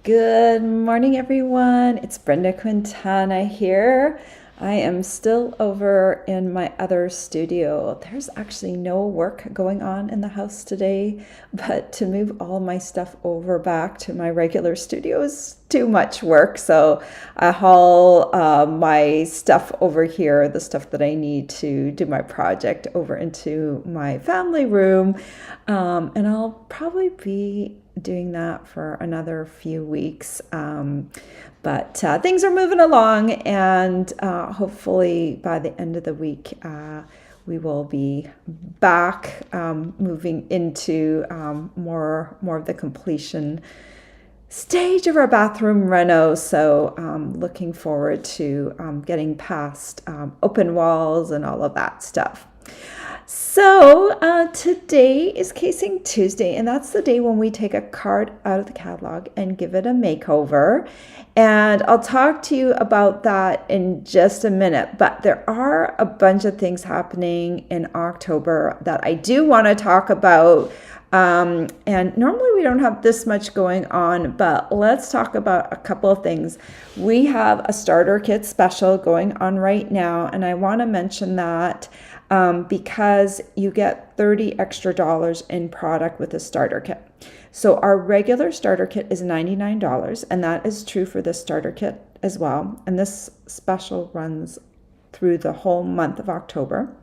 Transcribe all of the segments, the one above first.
Good morning, everyone. It's Brenda Quintana here. I am still over in my other studio. There's actually no work going on in the house today, but to move all my stuff over back to my regular studio is too much work. So I haul my stuff over here, the stuff that I need to do my project, over into my family room. And I'll probably be doing that for another few weeks. But things are moving along, and hopefully by the end of the week, we will be back moving into more of the completion stage of our bathroom reno. So looking forward to getting past open walls and all of that stuff. So today is Casing Tuesday, and that's the day when we take a card out of the catalog and give it a makeover. And I'll talk to you about that in just a minute, but there are a bunch of things happening in October that I do want to talk about. And normally we don't have this much going on, but let's talk about a couple of things. We have a starter kit special going on right now, and I want to mention that because you get $30 extra in product with a starter kit. So our regular starter kit is $99, and that is true for this starter kit as well. And this special runs through the whole month of October.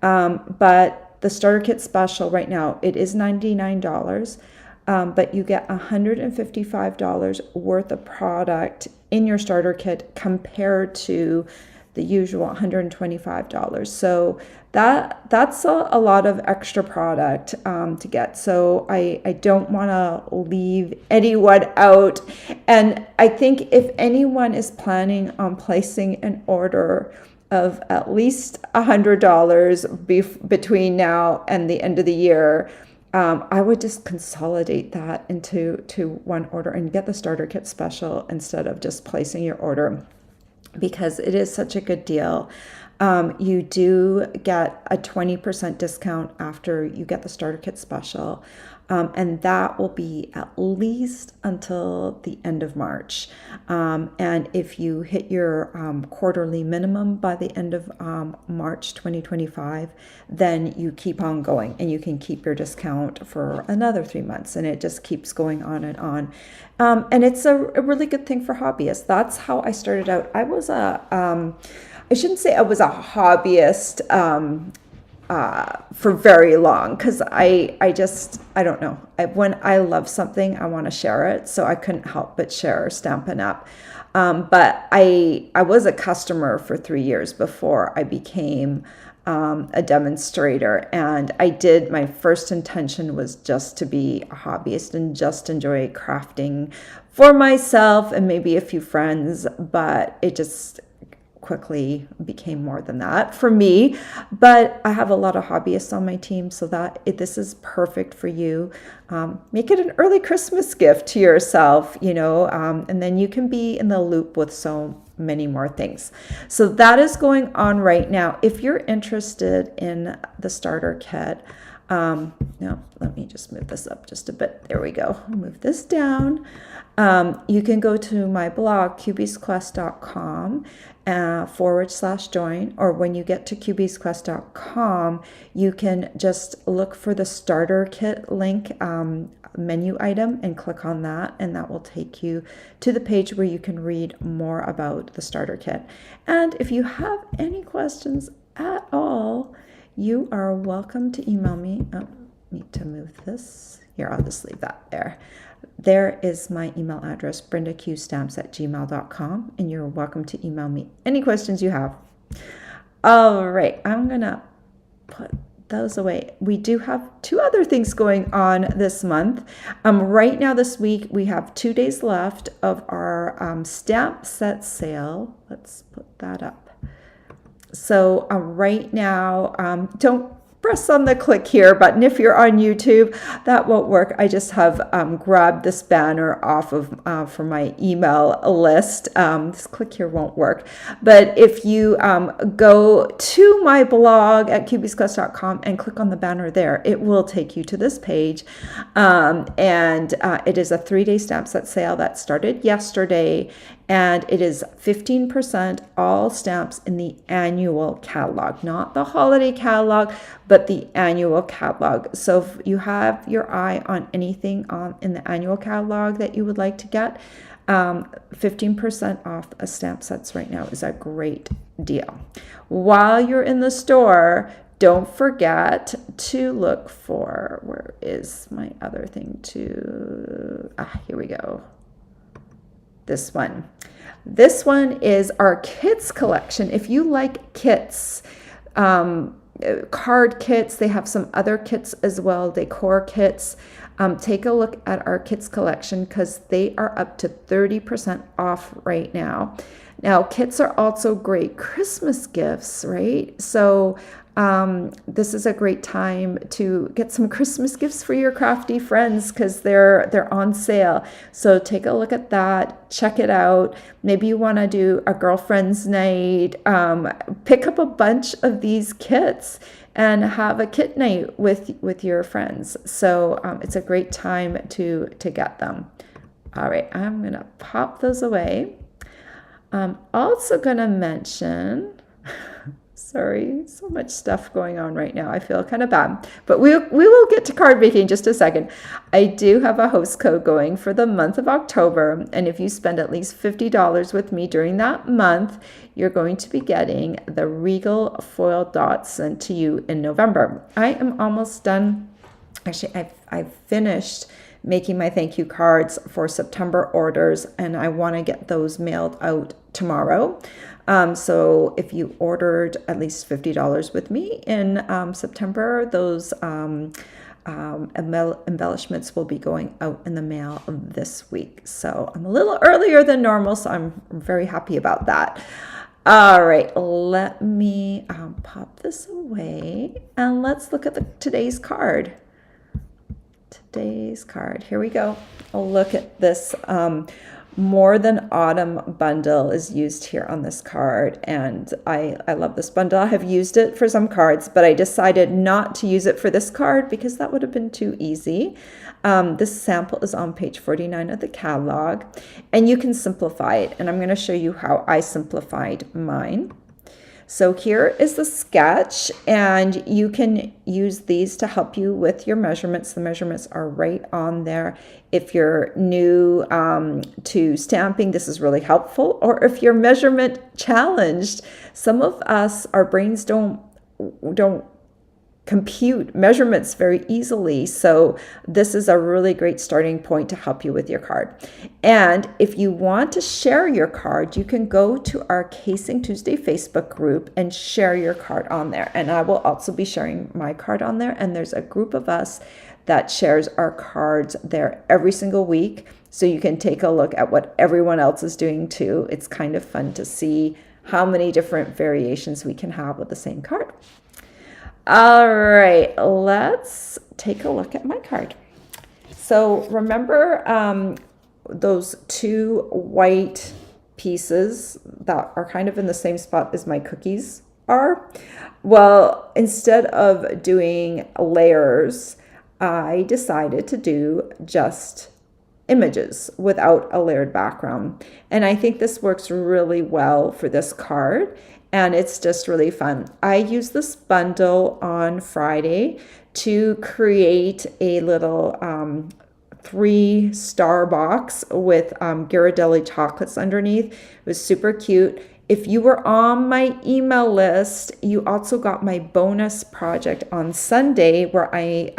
But the starter kit special right now, it is $99, but you get $155 worth of product in your starter kit compared to the usual $125. So that's a lot of extra product to get. So I don't want to leave anyone out. And I think if anyone is planning on placing an order of at least $100 between now and the end of the year, I would just consolidate that into one order and get the starter kit special instead of just placing your order, because it is such a good deal. You do get a 20% discount after you get the starter kit special, and that will be at least until the end of March. And if you hit your quarterly minimum by the end of March 2025, then you keep on going and you can keep your discount for another 3 months, and it just keeps going on and on. And it's a really good thing for hobbyists. That's how I started out. I was I shouldn't say I was a hobbyist for very long, because I don't know. When I love something, I want to share it. So I couldn't help but share Stampin' Up. But I was a customer for 3 years before I became a demonstrator. And my first intention was just to be a hobbyist and just enjoy crafting for myself and maybe a few friends. But it just quickly became more than that for me. But I have a lot of hobbyists on my team, so this is perfect for you. Make it an early Christmas gift to yourself, and then you can be in the loop with so many more things. So that is going on right now. If you're interested in the starter kit, now let me just move this up just a bit. There we go. I'll move this down. You can go to my blog, cubiesquest.com /join, or when you get to cubiesquest.com, you can just look for the starter kit link menu item and click on that, and that will take you to the page where you can read more about the starter kit. And if you have any questions at all, you are welcome to email me. Need to move this. Here, I'll just leave that there. There is my email address, brendaqstamps@gmail.com, and you're welcome to email me any questions you have. All right, I'm going to put those away. We do have 2 other things going on this month. Right now this week, we have 2 days left of our stamp set sale. Let's put that up. So right now, don't press on the click here button. If you're on YouTube, that won't work. I just have grabbed this banner off of from my email list. This click here won't work. But if you go to my blog at cubiesquest.com and click on the banner there, it will take you to this page. It is a 3-day stamp set sale that started yesterday. And it is 15% all stamps in the annual catalog, not the holiday catalog, but the annual catalog. So if you have your eye on anything in the annual catalog that you would like to get, 15% off stamp sets right now is a great deal. While you're in the store, don't forget to look for, where is my other thing here we go. This one. This one is our kits collection. If you like kits, card kits, they have some other kits as well, decor kits. Take a look at our kits collection because they are up to 30% off right now. Now, kits are also great Christmas gifts, right? So this is a great time to get some Christmas gifts for your crafty friends because they're on sale. So take a look at that, check it out. Maybe you want to do a girlfriend's night. Pick up a bunch of these kits and have a kit night with your friends. So it's a great time to get them. All right, I'm gonna pop those away. I'm also gonna mention. Sorry, so much stuff going on right now. I feel kind of bad, but we will get to card making in just a second. I do have a host code going for the month of October, and if you spend at least $50 with me during that month, you're going to be getting the Regal foil dots sent to you in November. I am almost done. Actually, I've finished making my thank you cards for September orders, and I want to get those mailed out tomorrow. So if you ordered at least $50 with me in September, those embellishments will be going out in the mail this week. So I'm a little earlier than normal, so I'm very happy about that. All right, let me pop this away and let's look at today's card. Today's card. Here we go. Look at this. More Than Autumn bundle is used here on this card, and I love this bundle. I have used it for some cards, but I decided not to use it for this card because that would have been too easy. This sample is on page 49 of the catalog, and you can simplify it, and I'm going to show you how I simplified mine. So here is the sketch, and you can use these to help you with your measurements. The measurements are right on there. If you're new to stamping, this is really helpful. Or if you're measurement challenged, some of us, our brains don't compute measurements very easily. So this is a really great starting point to help you with your card. And if you want to share your card, you can go to our Casing Tuesday Facebook group and share your card on there. And I will also be sharing my card on there. And there's a group of us that shares our cards there every single week. So you can take a look at what everyone else is doing too. It's kind of fun to see how many different variations we can have with the same card. All right, let's take a look at my card. So remember those two white pieces that are kind of in the same spot as my cookies are? Well, instead of doing layers, I decided to do just images without a layered background. And I think this works really well for this card. And it's just really fun. I used this bundle on Friday to create a little 3-star box with Ghirardelli chocolates underneath. It was super cute. If you were on my email list, you also got my bonus project on Sunday where a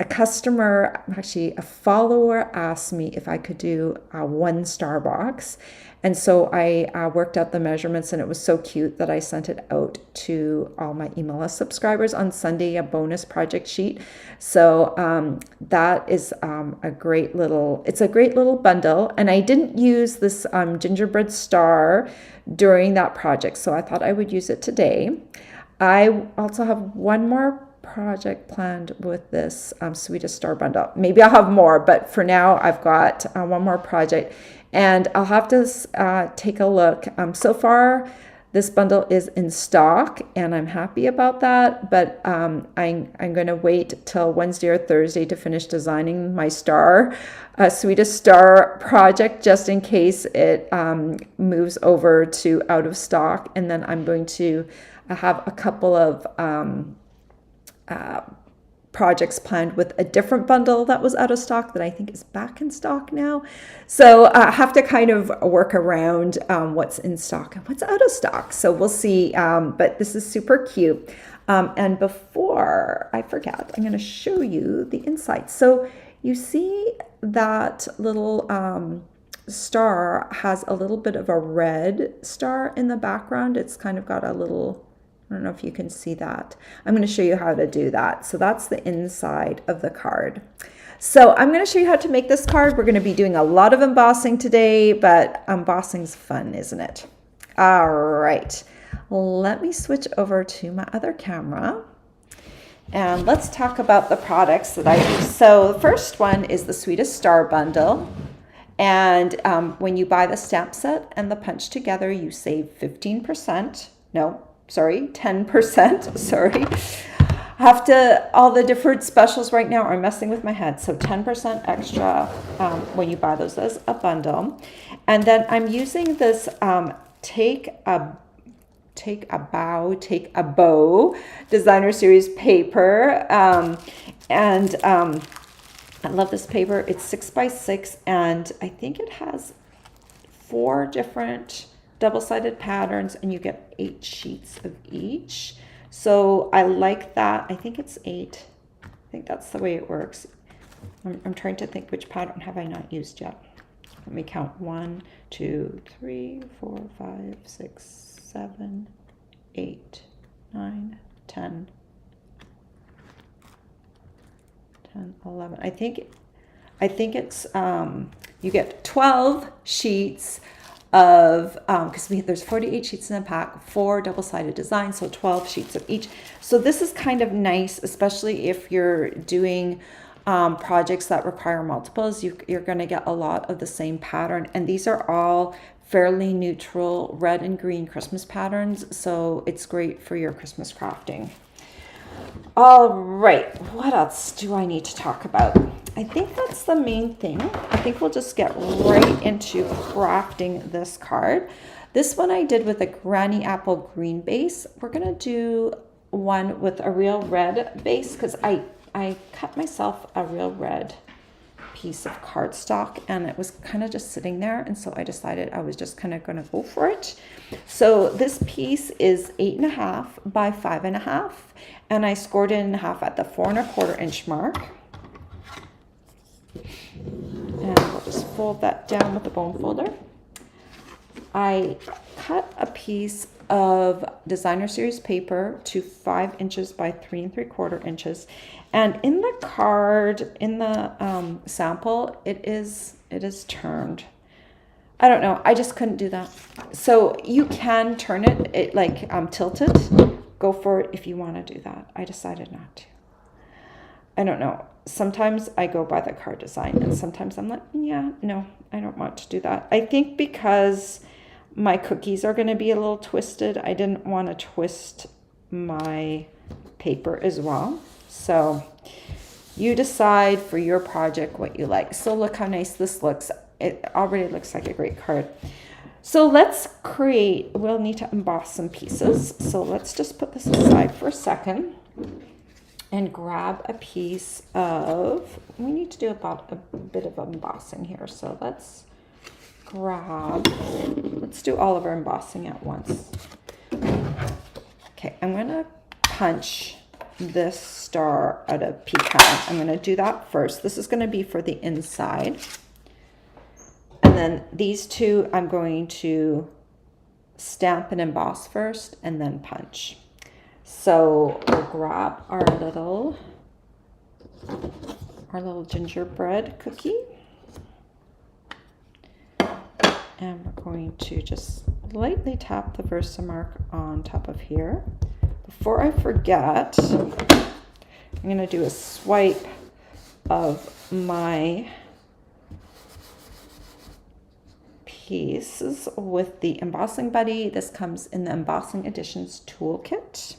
customer, actually a follower, asked me if I could do a 1-star box. And so I worked out the measurements, and it was so cute that I sent it out to all my email list subscribers on Sunday, a bonus project sheet. So that is a great little bundle. And I didn't use this gingerbread star during that project, so I thought I would use it today. I also have one more project planned with this Sweetest Star bundle. Maybe I'll have more, but for now I've got one more project, and I'll have to take a look. So far, this bundle is in stock, and I'm happy about that, but I'm going to wait till Wednesday or Thursday to finish designing my star, Sweetest Star project, just in case it moves over to out of stock, and then I'm going to have a couple of projects planned with a different bundle that was out of stock that I think is back in stock now. So I have to kind of work around what's in stock and what's out of stock. So we'll see, but this is super cute. And before I forget, I'm going to show you the inside. So you see that little star has a little bit of a red star in the background. It's kind of got a little, I don't know if you can see that. I'm going to show you how to do that. So that's the inside of the card. So I'm going to show you how to make this card. We're going to be doing a lot of embossing today, but embossing's fun, isn't it? All right. Let me switch over to my other camera. And let's talk about the products that I use. So the first one is the Sweetest Star bundle. And when you buy the stamp set and the punch together, you save 15%. No, sorry, 10%, sorry. All the different specials right now are messing with my head. So 10% extra when you buy those as a bundle. And then I'm using this Take a Bow designer series paper. I love this paper. It's 6x6, and I think it has 4 different double-sided patterns, and you get 8 sheets of each. So I like that. I think it's 8. I think that's the way it works. I'm trying to think, which pattern have I not used yet? Let me count. 1, 2, 3, 4, 5, 6, 7, 8, 9, 10, 11. I think it's you get 12 sheets of because there's 48 sheets in the pack, 4 double-sided designs, so 12 sheets of each. So this is kind of nice, especially if you're doing projects that require multiples. You're going to get a lot of the same pattern, and these are all fairly neutral red and green Christmas patterns, so it's great for your Christmas crafting. All right, what else do I need to talk about? I think that's the main thing. I think we'll just get right into crafting this card. This one I did with a Granny Apple green base. We're gonna do one with a real red base because I cut myself a real red piece of cardstock, and it was kind of just sitting there, and so I decided I was just kind of going to go for it. So this piece is 8.5 by 5.5, and I scored it in half at the 4 1/4 inch mark. And we'll just fold that down with the bone folder. I cut a piece of designer series paper to 5 inches by 3 3/4 inches, and in the card, in the sample, it is turned. I don't know, I just couldn't do that. So you can turn it like tilt it. Go for it if you want to do that. I decided not to. I don't know. Sometimes I go by the card design, and sometimes I'm like, yeah, no, I don't want to do that. I think because my cookies are going to be a little twisted, I didn't want to twist my paper as well. So you decide for your project what you like. So look how nice this looks. It already looks like a great card. So we'll need to emboss some pieces. So let's just put this aside for a second and grab a piece of, we need to do about a bit of embossing here. So let's do all of our embossing at once. Okay, I'm gonna punch this star out of pecan. I'm gonna do that first. This is gonna be for the inside. And then these two I'm going to stamp and emboss first and then punch. So we'll grab our little gingerbread cookie. And we're going to just lightly tap the Versamark on top of here before I forget, I'm going to do a swipe of my pieces with the Embossing Buddy. This comes in the Embossing Editions toolkit.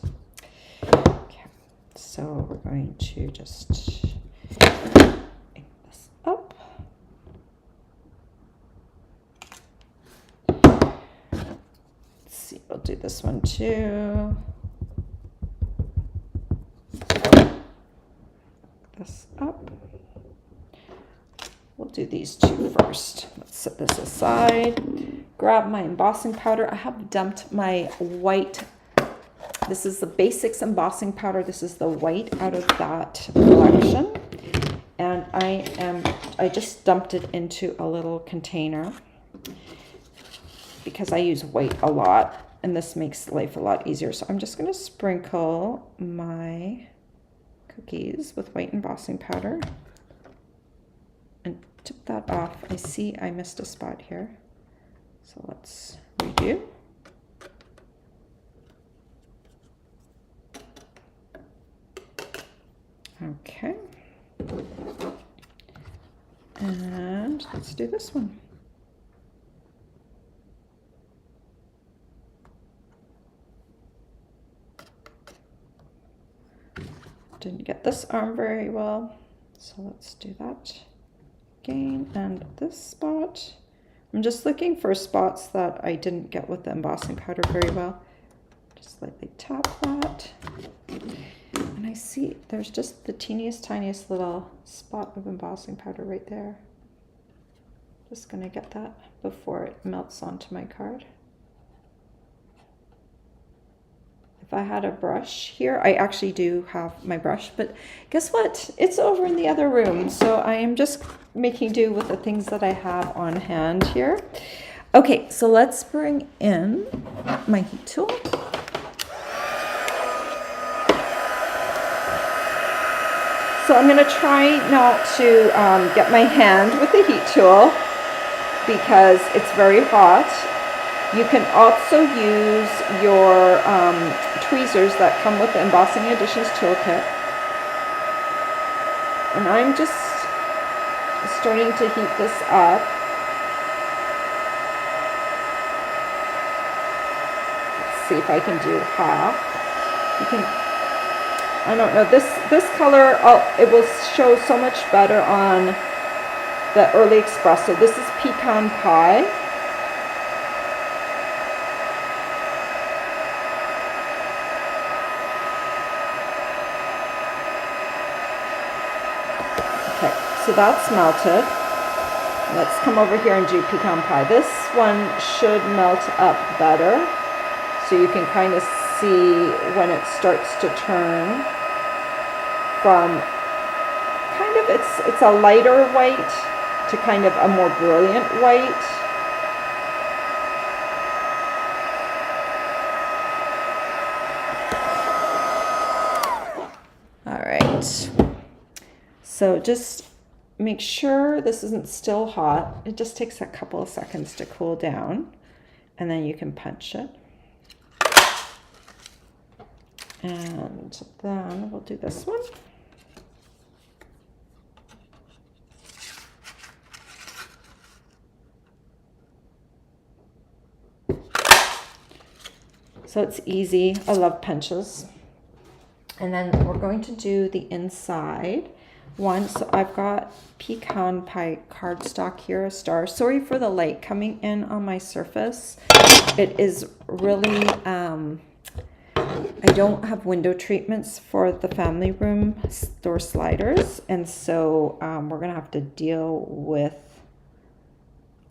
Okay, so we're going to just make this up. Let's see, we'll do this one too. This up. We'll do these two first. Let's set this aside. Grab my embossing powder. I have dumped my white. This is the Basics embossing powder. This is the white out of that collection. And I just dumped it into a little container because I use white a lot and this makes life a lot easier. So I'm just going to sprinkle my cookies with white embossing powder and tip that off. I see I missed a spot here, so let's redo. Okay, and let's do this one. Didn't get this arm very well, so let's do that again. And this spot, I'm just looking for spots that I didn't get with the embossing powder very well. Just lightly tap that, and I see there's just the teeniest tiniest little spot of embossing powder right there. Just gonna get that before it melts onto my card. If I had a brush here, I actually do have my brush, but guess what? It's over in the other room. So I am just making do with the things that I have on hand here. Okay, so let's bring in my heat tool. So I'm gonna try not to get my hand with the heat tool because it's very hot. You can also use your tweezers that come with the Embossing Editions toolkit. And I'm just starting to heat this up. Let's see if I can do half. You can, I don't know, this color, it will show so much better on the early espresso. This is pecan pie. So that's melted. Let's come over here and do pecan pie. This one should melt up better. So you can kind of see when it starts to turn from kind of, it's a lighter white to kind of a more brilliant white. All right. So just make sure this isn't still hot. It just takes a couple of seconds to cool down, and then you can punch it. And then we'll do this one. So it's easy. I love punches. And then we're going to do the inside one. So I've got pecan pie cardstock here, a star. Sorry for the light coming in on my surface. It is really, I don't have window treatments for the family room door sliders. And so we're gonna have to deal with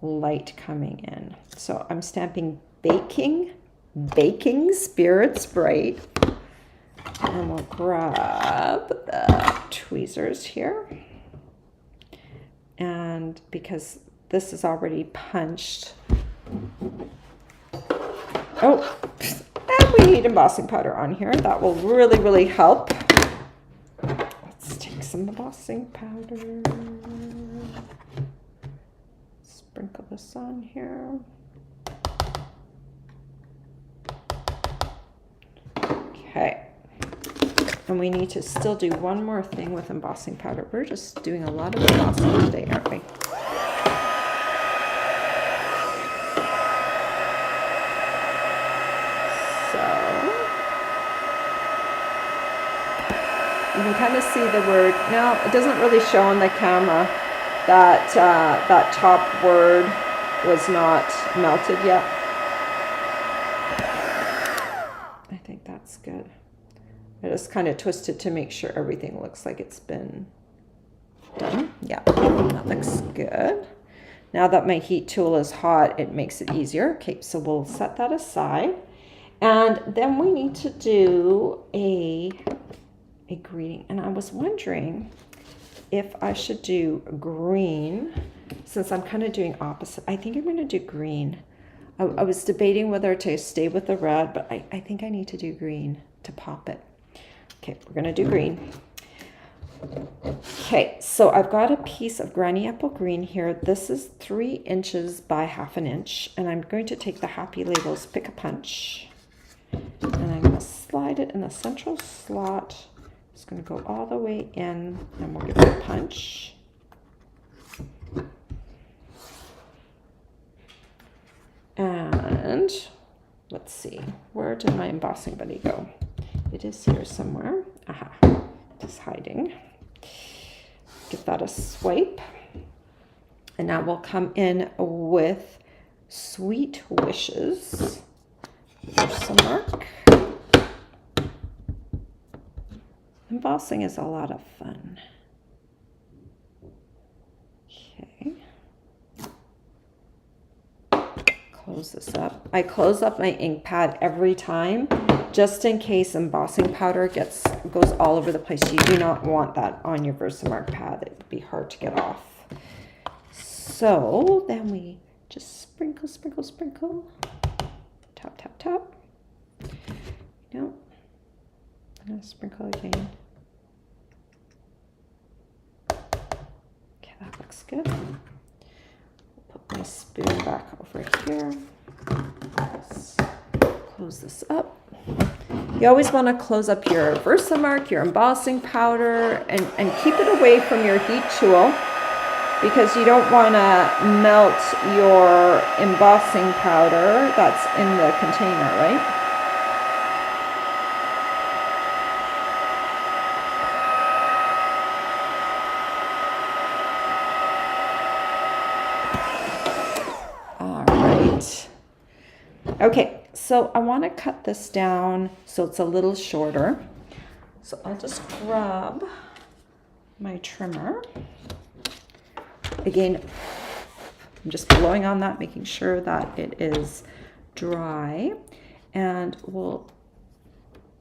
light coming in. So I'm stamping Baking Spirits Bright. And we'll grab the tweezers here. And because this is already punched. Oh, and we need embossing powder on here. That will really, really help. Let's take some embossing powder. Sprinkle this on here. Okay. And we need to still do one more thing with embossing powder. We're just doing a lot of embossing today, aren't we? You can kind of see the word. Now, it doesn't really show on the camera that that top word was not melted yet. I think that's good. I just kind of twist it to make sure everything looks like it's been done. Yeah, that looks good. Now that my heat tool is hot, it makes it easier. Okay, so we'll set that aside. And then we need to do a greeting, and I was wondering if I should do green, since I'm kind of doing opposite. I think I'm going to do green. I was debating whether to stay with the red, but I think I need to do green to pop it. Okay, we're going to do green. Okay, so I've got a piece of granny apple green here. This is 3 inches by 1/2 inch, and I'm going to take the Happy Labels Pick a Punch, and I'm going to slide it in the central slot. It's going to go all the way in, and we'll give it a punch. And let's see, where did my embossing buddy go? It is here somewhere. Aha, just hiding. Give that a swipe. And now we'll come in with Sweet Wishes. There's some mark. Embossing is a lot of fun. Okay. Close this up. I close up my ink pad every time, just in case embossing powder goes all over the place. You do not want that on your Versamark pad. It would be hard to get off. So then we just sprinkle, sprinkle, sprinkle. Tap, tap, tap. No. I'm going to sprinkle again. Okay, that looks good. Put my spoon back over here. Let's close this up. You always want to close up your Versamark, your embossing powder, and keep it away from your heat tool, because you don't want to melt your embossing powder that's in the container, right? Okay, so I want to cut this down so it's a little shorter. So I'll just grab my trimmer. Again, I'm just blowing on that, making sure that it is dry. And we'll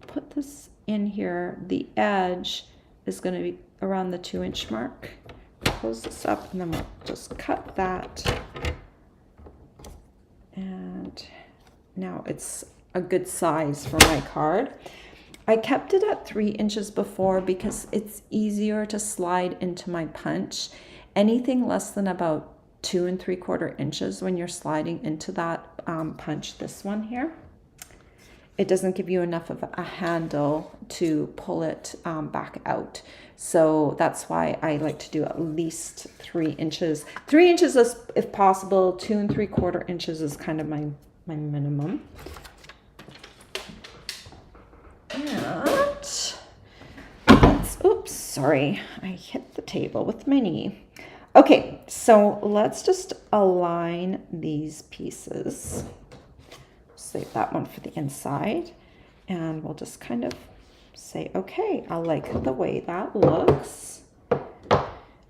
put this in here. The edge is going to be around the 2-inch mark. Close this up, and then we'll just cut that. And now it's a good size for my card. I kept it at 3 inches before because it's easier to slide into my punch. Anything less than about 2 3/4 inches when you're sliding into that punch, this one here, it doesn't give you enough of a handle to pull it back out. So that's why I like to do at least 3 inches. 3 inches is, if possible. 2 3/4 inches is kind of my minimum. And oops, sorry, I hit the table with my knee. Okay, so let's just align these pieces. Save that one for the inside, and we'll just kind of say, okay, I like the way that looks.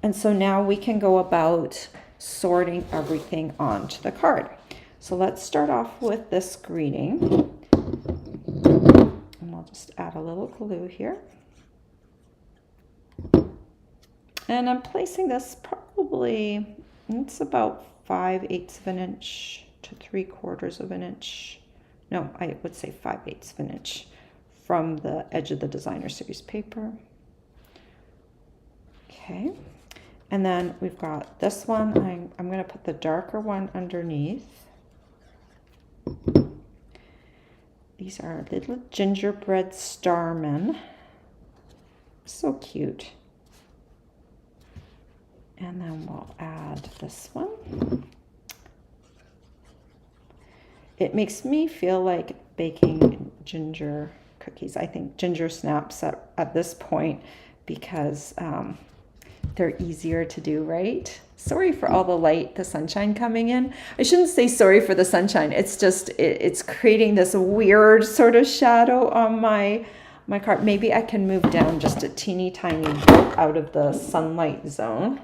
And so now we can go about sorting everything onto the card. So let's start off with this greeting. And I'll just add a little glue here. And I'm placing this probably, it's about 5/8 of an inch to 3/4 of an inch. No, I would say 5/8 of an inch from the edge of the designer series paper. Okay. And then we've got this one. I'm going to put the darker one underneath. These are little gingerbread starmen. So cute. And then we'll add this one. It makes me feel like baking ginger cookies. I think ginger snaps at this point because they're easier to do, right? Sorry for all the light, the sunshine coming in. I shouldn't say sorry for the sunshine. It's just, it's creating this weird sort of shadow on my card. Maybe I can move down just a teeny tiny bit out of the sunlight zone.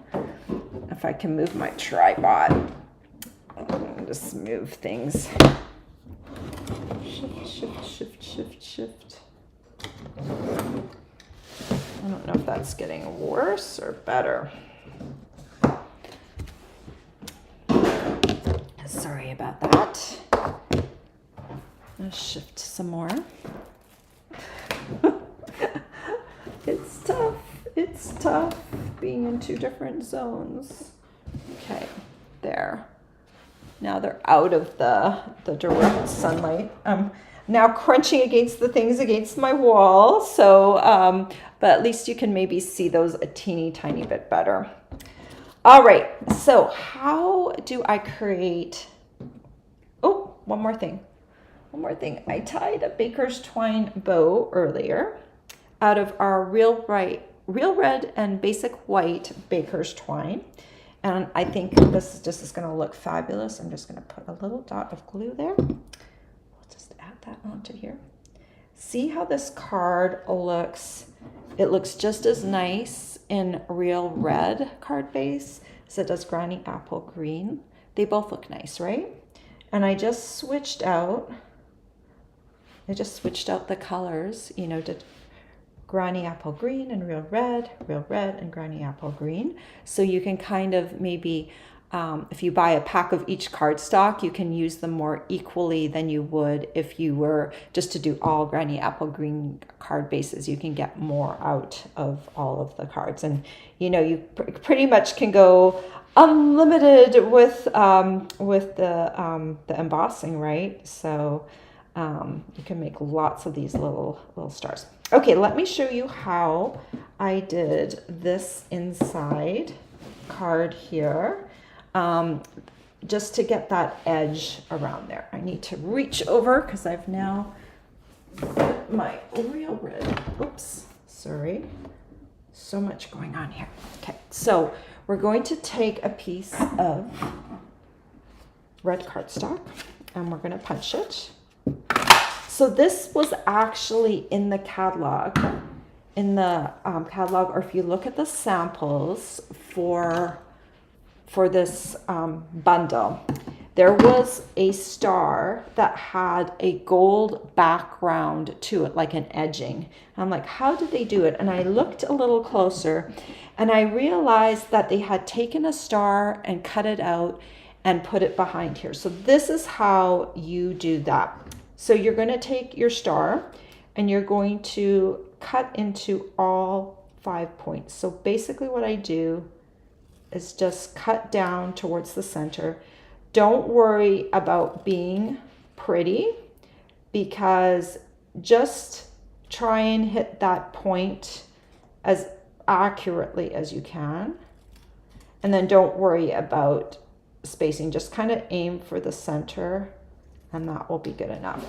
If I can move my tripod. Just move things. Shift, shift, shift, shift, shift. I don't know if that's getting worse or better. Sorry about that. Let's shift some more. It's tough. It's tough being in two different zones. Okay, there. Now they're out of the direct sunlight. I'm now crunching against the things against my wall. So, but at least you can maybe see those a teeny tiny bit better. All right, so how do I create, oh, one more thing. I tied a baker's twine bow earlier out of our real red and basic white baker's twine. And I think this just is going to look fabulous. I'm just going to put a little dot of glue there. We'll just add that onto here. See how this card looks? It looks just as nice in real red card base as it does granny apple green. They both look nice, right? And I just switched out the colors, you know, to granny apple green and real red and granny apple green. So you can kind of maybe, if you buy a pack of each cardstock, you can use them more equally than you would if you were just to do all granny apple green card bases. You can get more out of all of the cards. And, you know, you pretty much can go unlimited with the embossing, right? So you can make lots of these little stars. Okay, let me show you how I did this inside card here. Just to get that edge around there. I need to reach over because I've now put my real red. Oops, sorry. So much going on here. Okay, so we're going to take a piece of red cardstock and we're going to punch it. So this was actually in the catalog, or if you look at the samples for this bundle, there was a star that had a gold background to it, like an edging. I'm like, how did they do it? And I looked a little closer and I realized that they had taken a star and cut it out and put it behind here. So this is how you do that. So you're going to take your star and you're going to cut into all 5 points. So basically what I do is just cut down towards the center. Don't worry about being pretty, because just try and hit that point as accurately as you can. And then don't worry about spacing. Just kind of aim for the center and that will be good enough.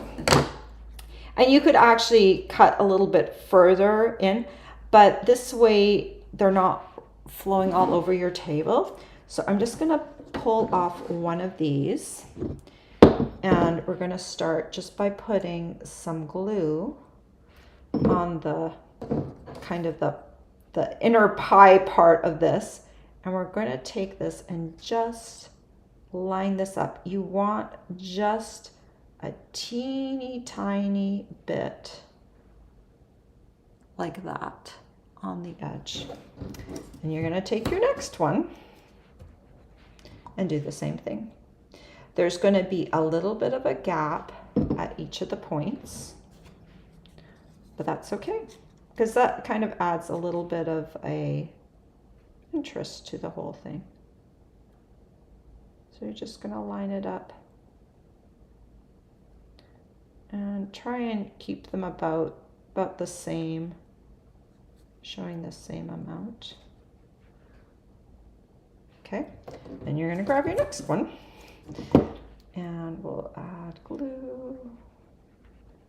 And you could actually cut a little bit further in, but this way they're not flowing all over your table. So I'm just going to pull off one of these and we're going to start just by putting some glue on the kind of the inner pie part of this, and we're going to take this and just line this up. You want just a teeny tiny bit like that on the edge. And you're going to take your next one and do the same thing. There's going to be a little bit of a gap at each of the points, but that's okay because that kind of adds a little bit of a interest to the whole thing. So you're just going to line it up and try and keep them about the same showing the same amount. Okay, then you're going to grab your next one, and we'll add glue.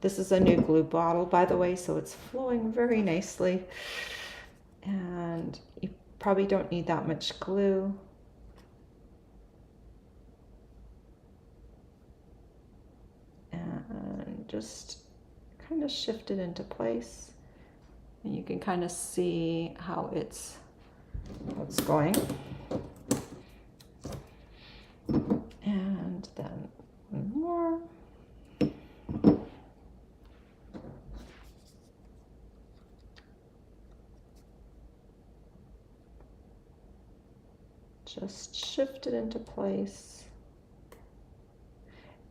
This is a new glue bottle, by the way, so it's flowing very nicely. And you probably don't need that much glue. And just kind of shift it into place. And you can kind of see how it's going. And then one more. Just shift it into place.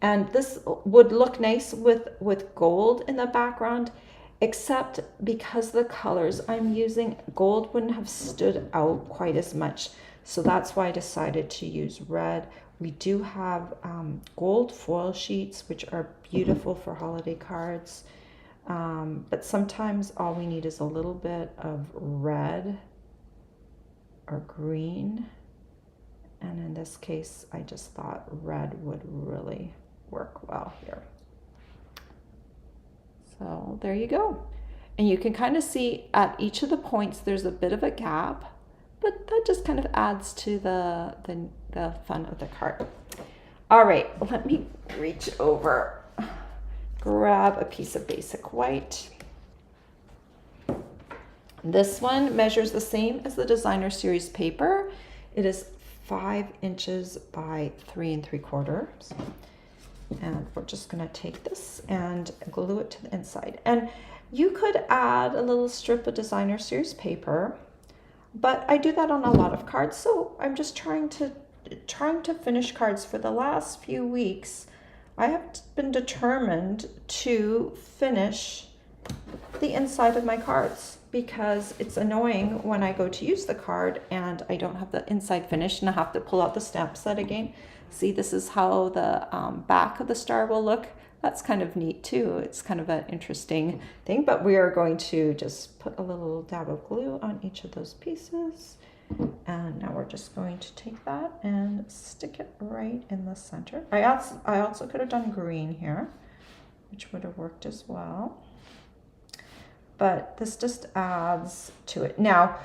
And this would look nice with gold in the background, except because the colors I'm using, gold wouldn't have stood out quite as much. So that's why I decided to use red. We do have gold foil sheets, which are beautiful for holiday cards. But sometimes all we need is a little bit of red or green. And in this case, I just thought red would really work well here. So there you go. And you can kind of see at each of the points, there's a bit of a gap, but that just kind of adds to the fun of the card. All right, let me reach over, grab a piece of basic white. This one measures the same as the designer series paper. It is 5 inches by 3 3/4. And we're just going to take this and glue it to the inside. And you could add a little strip of designer series paper, but I do that on a lot of cards. So I'm just trying to finish cards. For the last few weeks, I have been determined to finish the inside of my cards, because it's annoying when I go to use the card and I don't have the inside finished and I have to pull out the stamp set again. See, this is how the back of the star will look. That's kind of neat too. It's kind of an interesting thing, but we are going to just put a little dab of glue on each of those pieces. And now we're just going to take that and stick it right in the center. I also could have done green here, which would have worked as well. But this just adds to it. Now,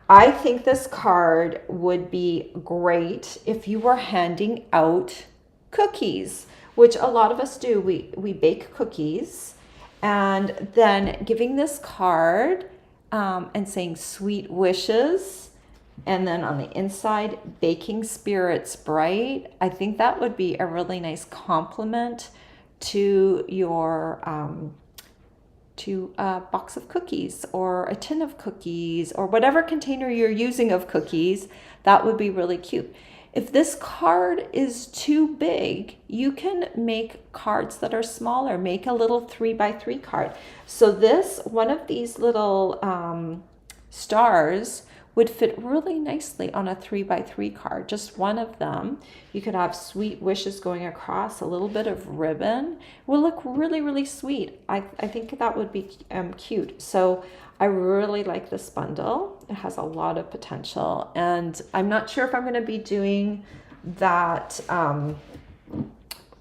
I think this card would be great if you were handing out cookies, which a lot of us do. We bake cookies, and then giving this card and saying sweet wishes, and then on the inside, baking spirits bright. I think that would be a really nice compliment to your to a box of cookies or a tin of cookies or whatever container you're using of cookies. That would be really cute. If this card is too big, you can make cards that are smaller. Make a little 3 by 3 card. So one of these little stars would fit really nicely on a 3 by 3 card, just one of them. You could have sweet wishes going across, a little bit of ribbon. It will look really, really sweet. I think that would be cute. So I really like this bundle. It has a lot of potential, and I'm not sure if I'm going to be doing that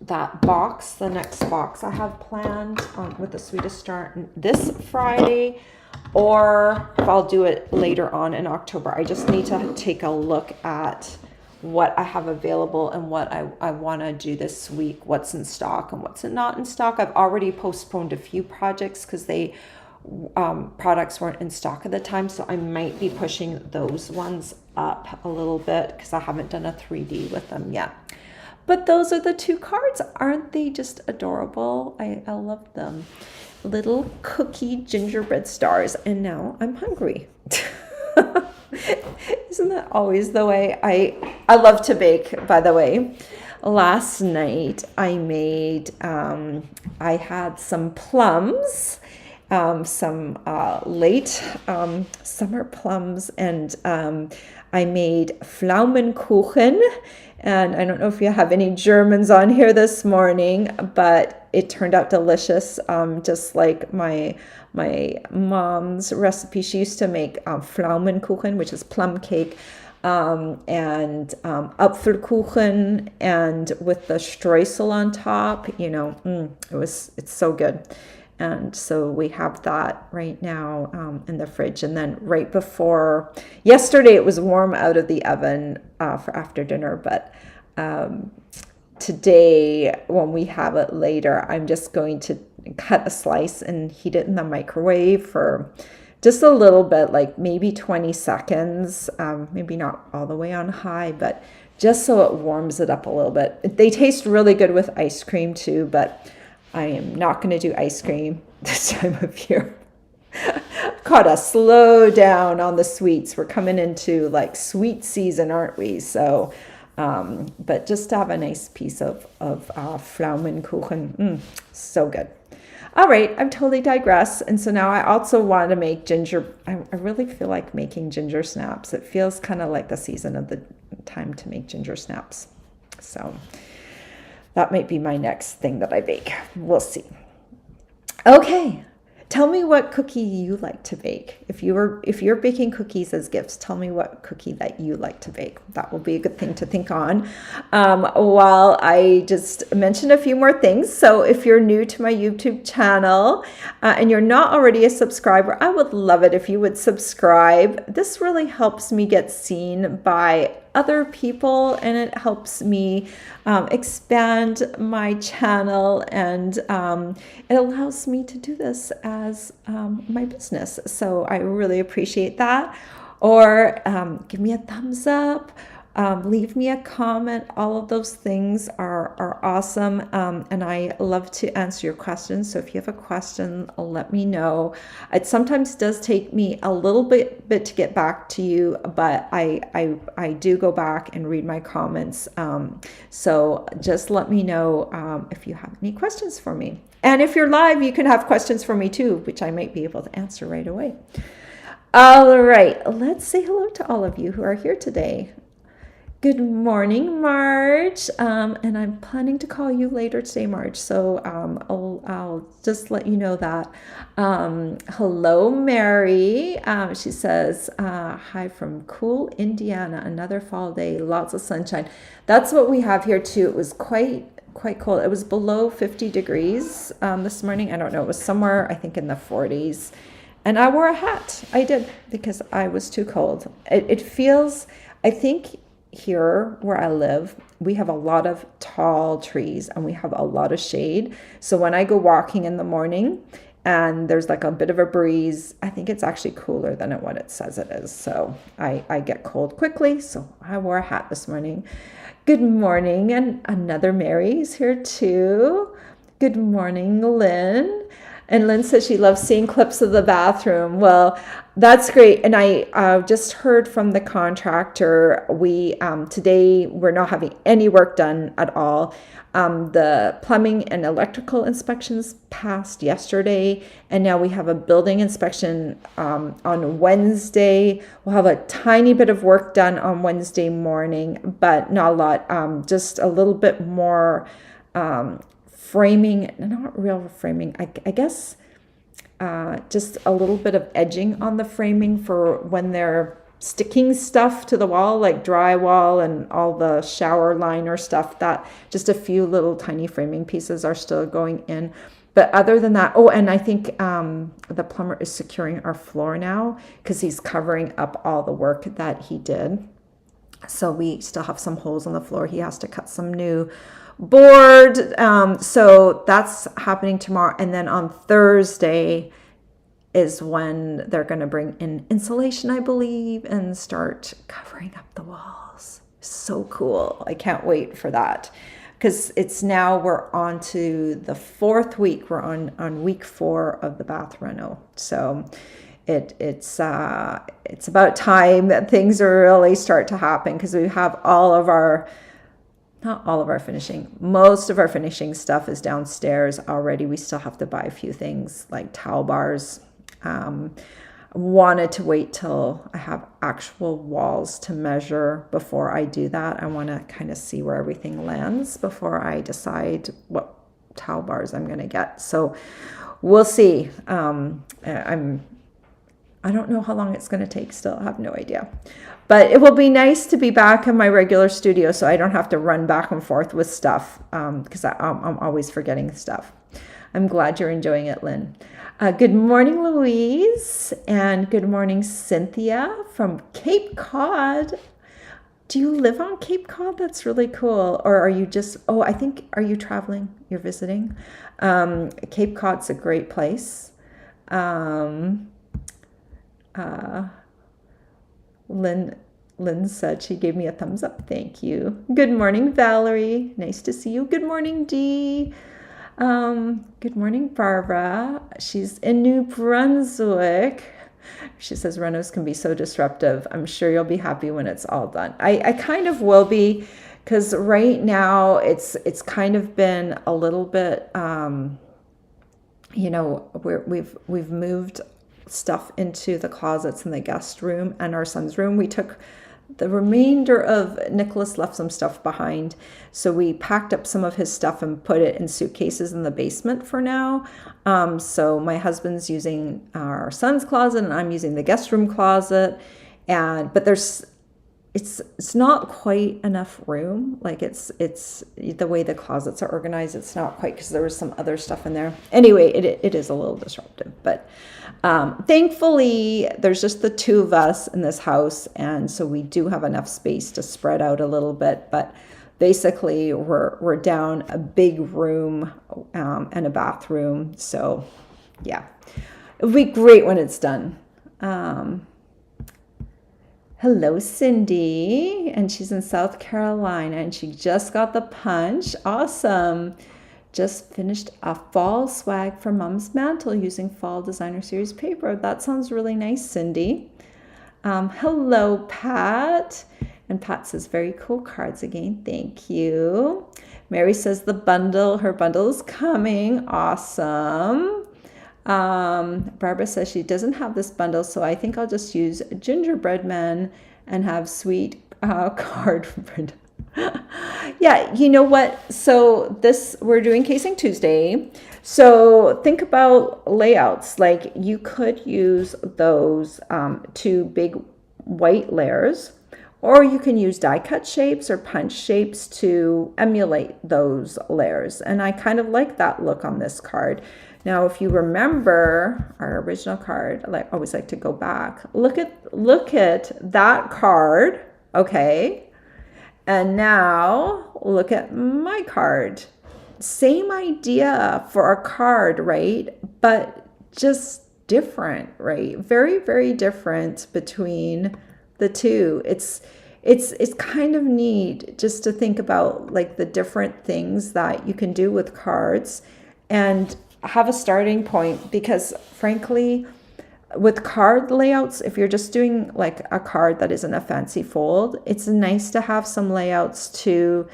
that box, the next box I have planned with the Sweetest star this Friday, or if I'll do it later on in October. I just need to take a look at what I have available and what I want to do this week, what's in stock and what's not in stock. I've already postponed a few projects because products weren't in stock at the time, so I might be pushing those ones up a little bit because I haven't done a 3D with them yet. But those are the 2 cards. Aren't they just adorable? I love them. Little cookie gingerbread stars, and now I'm hungry. Isn't that always the way? I love to bake, by the way. Last night I made, I had some plums, some late summer plums, and I made Pflaumenkuchen. And I don't know if you have any Germans on here this morning, but it turned out delicious, just like my mom's recipe. She used to make Pflaumenkuchen, which is plum cake, and Apfelkuchen, and with the streusel on top. It's so good. And so we have that right now in the fridge. And then right before yesterday, it was warm out of the oven for after dinner. But today, when we have it later, I'm just going to cut a slice and heat it in the microwave for just a little bit, like maybe 20 seconds, maybe not all the way on high, but just so it warms it up a little bit. They taste really good with ice cream too, but I am not going to do ice cream this time of year. Gotta slow down on the sweets. We're coming into like sweet season, aren't we? So, but just to have a nice piece of Pflaumenkuchen, so good. All right, I've totally digressed. And so now I also want to make ginger. I really feel like making ginger snaps. It feels kind of like the season of the time to make ginger snaps. So that might be my next thing that I bake. We'll see. Okay, tell me what cookie you like to bake. If you're baking cookies as gifts, tell me what cookie that you like to bake. That will be a good thing to think on. While I just mention a few more things. So if you're new to my YouTube channel and you're not already a subscriber, I would love it if you would subscribe. This really helps me get seen by other people, and it helps me expand my channel, and it allows me to do this as my business. So I really appreciate that. Or give me a thumbs up, leave me a comment. All of those things are awesome, and I love to answer your questions. So if you have a question, let me know. It sometimes does take me a little bit to get back to you, but I do go back and read my comments. So just let me know if you have any questions for me. And if you're live, you can have questions for me too, which I might be able to answer right away. All right, let's say hello to all of you who are here today. Good morning, Marge. And I'm planning to call you later today, Marge. So I'll just let you know that. Hello, Mary. She says, hi from cool Indiana. Another fall day, lots of sunshine. That's what we have here too. It was quite cold. It was below 50 degrees this morning. I don't know. It was somewhere, I think, in the 40s. And I wore a hat. I did, because I was too cold. It feels, I think, here where I live, we have a lot of tall trees and we have a lot of shade. So when I go walking in the morning and there's like a bit of a breeze, I think it's actually cooler than what it says it is. So I get cold quickly. So I wore a hat this morning. Good morning. And another Mary's here too. Good morning, Lynn. And Lynn says she loves seeing clips of the bathroom. Well, that's great. And I just heard from the contractor, today we're not having any work done at all. The plumbing and electrical inspections passed yesterday, and now we have a building inspection on Wednesday. We'll have a tiny bit of work done on Wednesday morning, but not a lot, just a little bit more framing, not real framing, I guess, just a little bit of edging on the framing for when they're sticking stuff to the wall, like drywall and all the shower liner stuff. That just a few little tiny framing pieces are still going in. But other than that, and I think the plumber is securing our floor now because he's covering up all the work that he did. So we still have some holes on the floor. He has to cut some new board. So that's happening tomorrow. And then on Thursday is when they're going to bring in insulation, I believe, and start covering up the walls. So cool. I can't wait for that. Because it's now we're on to the 4th week. We're on week 4 of the bath reno. So it's about time that things really start to happen, because we have not all of our finishing. Most of our finishing stuff is downstairs already. We still have to buy a few things like towel bars. Wanted to wait till I have actual walls to measure before I do that. I want to kind of see where everything lands before I decide what towel bars I'm going to get. So we'll see. I don't know how long it's going to take still. I have no idea. But it will be nice to be back in my regular studio so I don't have to run back and forth with stuff because I'm always forgetting stuff. I'm glad you're enjoying it, Lynn. Good morning, Louise. And good morning, Cynthia from Cape Cod. Do you live on Cape Cod? That's really cool. Or are you just, I think, are you traveling? You're visiting? Cape Cod's a great place. Lynn said she gave me a thumbs up. Thank you. Good morning, Valerie. Nice to see you. Good morning, Dee. Good morning, Barbara. She's in New Brunswick. She says renos can be so disruptive. I'm sure you'll be happy when it's all done. I kind of will be, because right now it's kind of been a little bit, we've moved stuff into the closets in the guest room and our son's room. We took the remainder of Nicholas left some stuff behind, so we packed up some of his stuff and put it in suitcases in the basement for now. So my husband's using our son's closet and I'm using the guest room closet, but it's not quite enough room. Like it's the way the closets are organized, it's not quite, because there was some other stuff in there. Anyway, it is a little disruptive, but thankfully there's just the two of us in this house, and so we do have enough space to spread out a little bit. But basically we're down a big room and a bathroom, so yeah, it'll be great when it's done. Hello, Cindy, and she's in South Carolina, and she just got the punch. Awesome. Just finished a fall swag for Mom's Mantle using Fall Designer Series paper. That sounds really nice, Cindy. Hello, Pat. And Pat says, very cool cards again. Thank you. Mary says her bundle is coming. Awesome. Barbara says she doesn't have this bundle, so I think I'll just use Gingerbread Men and have sweet card. Yeah, you know what? So we're doing Casing Tuesday. So think about layouts. Like you could use those two big white layers, or you can use die cut shapes or punch shapes to emulate those layers. And I kind of like that look on this card. Now, if you remember our original card, I always like to go back. Look at that card, okay? And now look at my card. Same idea for a card, right? But just different, right? Very, very different between the two. It's kind of neat just to think about like the different things that you can do with cards and have a starting point, because frankly, with card layouts, if you're just doing like a card that isn't a fancy fold, it's nice to have some layouts to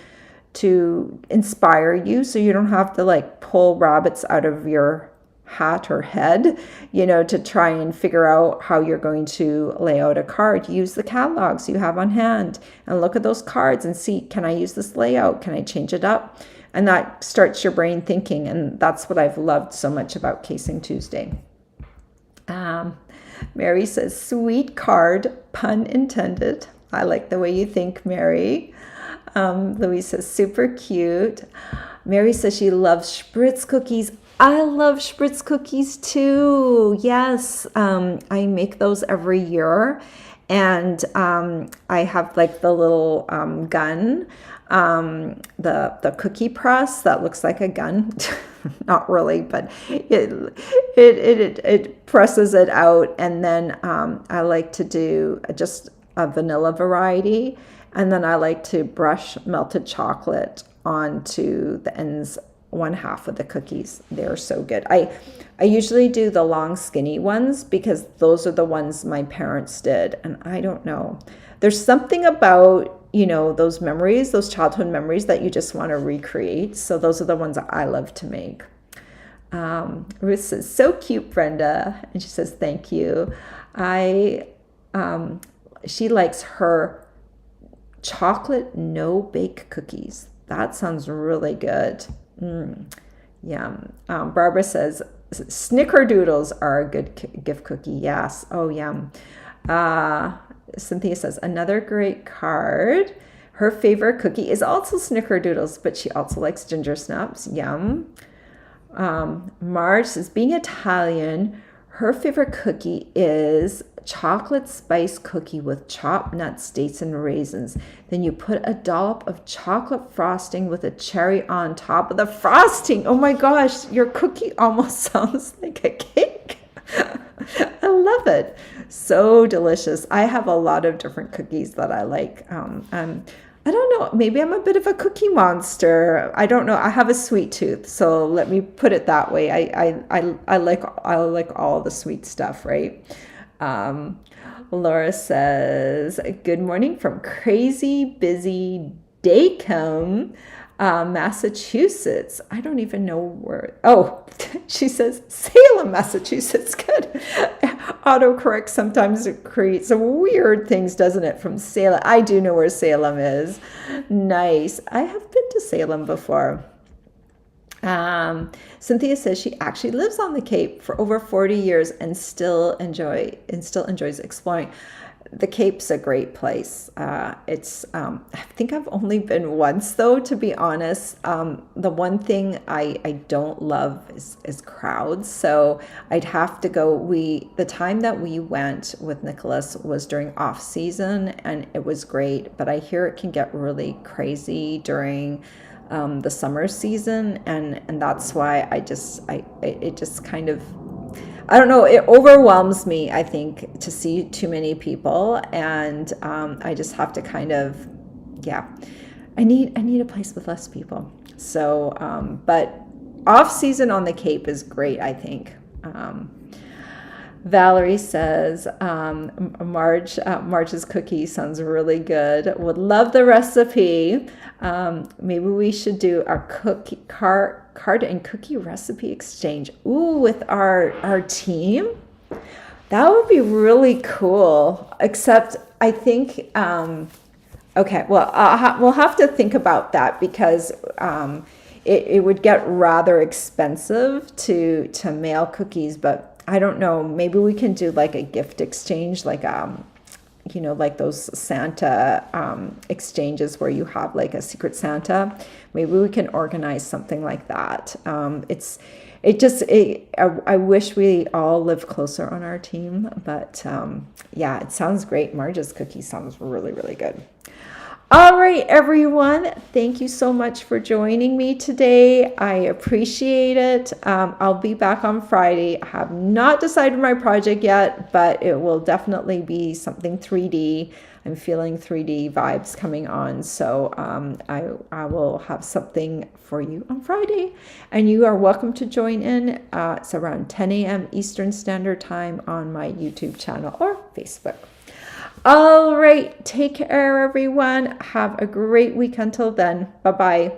inspire you, so you don't have to like pull rabbits out of your hat or head, to try and figure out how you're going to lay out a card. Use the catalogs you have on hand and look at those cards and see, can I use this layout? Can I change it up? And that starts your brain thinking, and that's what I've loved so much about Casing Tuesday. Mary says, sweet card, pun intended. I like the way you think, Mary. Louise says, super cute. Mary says she loves Spritz cookies. I love Spritz cookies too. Yes, I make those every year. And I have like the little gun, the cookie press that looks like a gun. Not really, but it presses it out. And then I like to do just a vanilla variety. And then I like to brush melted chocolate onto the ends, one half of the cookies. They're so good. I usually do the long skinny ones because those are the ones my parents did. And I don't know, there's something about, those memories, those childhood memories that you just want to recreate. So those are the ones that I love to make. Ruth says, so cute, Brenda. And she says, thank you. She likes her chocolate no-bake cookies. That sounds really good. Yum. Barbara says, snickerdoodles are a good gift cookie. Yes. Oh, yum. Cynthia says, another great card. Her favorite cookie is also snickerdoodles, but she also likes ginger snaps. Yum. Marge says, being Italian, her favorite cookie is chocolate spice cookie with chopped nuts, dates, and raisins. Then you put a dollop of chocolate frosting with a cherry on top of the frosting. Oh my gosh, your cookie almost sounds like a cake. I love it. So delicious. I have a lot of different cookies that I like. I don't know. Maybe I'm a bit of a cookie monster. I don't know. I have a sweet tooth, so let me put it that way. I like all the sweet stuff, right? Laura says, "Good morning from crazy busy Daycomb, Massachusetts." I don't even know where. Oh, she says Salem, Massachusetts. Good. Autocorrect sometimes creates some weird things, doesn't it? From Salem. I do know where Salem is. Nice. I have been to Salem before. Cynthia says she actually lives on the Cape for over 40 years and still enjoys exploring. The Cape's a great place. I think I've only been once though, to be honest. The one thing I don't love is crowds. So I'd have to go. The time that we went with Nicholas was during off season and it was great, but I hear it can get really crazy during the summer season, and that's why it just kind of, I don't know, it overwhelms me, I think, to see too many people, and I just have to kind of, yeah, I need a place with less people. So, but off season on the Cape is great, I think. Valerie says, Marge's cookie sounds really good. Would love the recipe. Maybe we should do our card and cookie recipe exchange. Ooh, with our team. That would be really cool. Except I think, okay, well, we'll have to think about that because it would get rather expensive to mail cookies, but I don't know, maybe we can do like a gift exchange, like like those Santa exchanges where you have like a secret Santa. Maybe we can organize something like that. I wish we all lived closer on our team, but yeah, it sounds great. Marge's cookie sounds really, really good. All right, everyone. Thank you so much for joining me today. I appreciate it. I'll be back on Friday. I have not decided my project yet, but it will definitely be something 3D. I'm feeling 3D vibes coming on. So I will have something for you on Friday. And you are welcome to join in. It's around 10 a.m. Eastern Standard Time on my YouTube channel or Facebook. All right. Take care, everyone. Have a great week until then. Bye-bye.